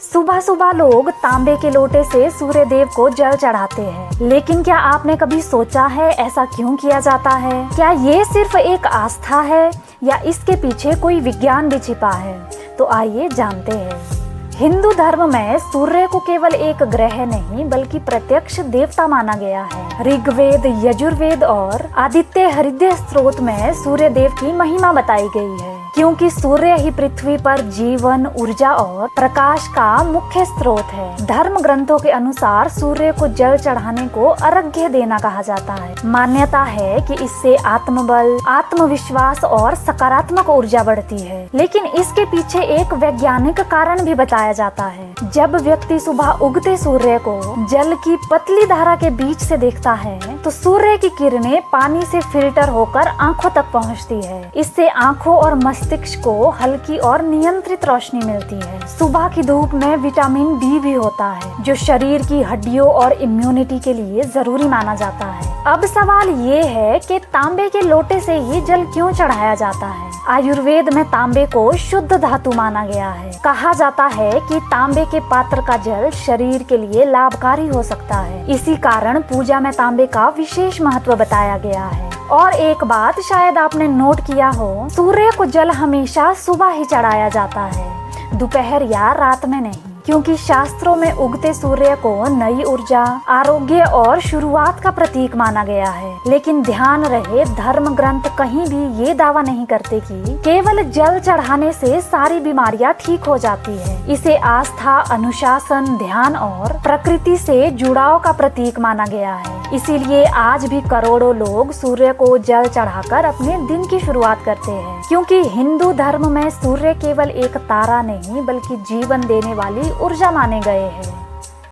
सुबह सुबह लोग तांबे के लोटे से सूर्य देव को जल चढ़ाते हैं, लेकिन क्या आपने कभी सोचा है ऐसा क्यों किया जाता है? क्या ये सिर्फ एक आस्था है या इसके पीछे कोई विज्ञान भी छिपा है? तो आइए जानते हैं। हिंदू धर्म में सूर्य को केवल एक ग्रह नहीं बल्कि प्रत्यक्ष देवता माना गया है। ऋग्वेद, यजुर्वेद और आदित्य हृदय स्त्रोत में सूर्य देव की महिमा बताई गई है, क्योंकि सूर्य ही पृथ्वी पर जीवन, ऊर्जा और प्रकाश का मुख्य स्रोत है। धर्म ग्रंथों के अनुसार सूर्य को जल चढ़ाने को अर्घ्य देना कहा जाता है। मान्यता है कि इससे आत्मबल, आत्मविश्वास और सकारात्मक ऊर्जा बढ़ती है। लेकिन इसके पीछे एक वैज्ञानिक कारण भी बताया जाता है। जब व्यक्ति सुबह उगते सूर्य को जल की पतली धारा के बीच से देखता है तो सूर्य की किरणें पानी से फिल्टर होकर आंखों तक पहुंचती है। इससे आंखों और मस्तिष्क को हल्की और नियंत्रित रोशनी मिलती है। सुबह की धूप में विटामिन डी भी होता है, जो शरीर की हड्डियों और इम्यूनिटी के लिए जरूरी माना जाता है। अब सवाल ये है कि तांबे के लोटे से ही जल क्यों चढ़ाया जाता है? आयुर्वेद में तांबे को शुद्ध धातु माना गया है। कहा जाता है कि तांबे के पात्र का जल शरीर के लिए लाभकारी हो सकता है। इसी कारण पूजा में तांबे का विशेष महत्व बताया गया है। और एक बात शायद आपने नोट किया हो, सूर्य को जल हमेशा सुबह ही चढ़ाया जाता है, दोपहर या रात में नहीं, क्योंकि शास्त्रों में उगते सूर्य को नई ऊर्जा, आरोग्य और शुरुआत का प्रतीक माना गया है। लेकिन ध्यान रहे, धर्म ग्रंथ कहीं भी ये दावा नहीं करते कि केवल जल चढ़ाने से सारी बीमारियां ठीक हो जाती है। इसे आस्था, अनुशासन, ध्यान और प्रकृति से जुड़ाव का प्रतीक माना गया है। इसीलिए आज भी करोड़ों लोग सूर्य को जल चढ़ाकर अपने दिन की शुरुआत करते हैं, क्योंकि हिंदू धर्म में सूर्य केवल एक तारा नहीं बल्कि जीवन देने वाली ऊर्जा माने गए हैं।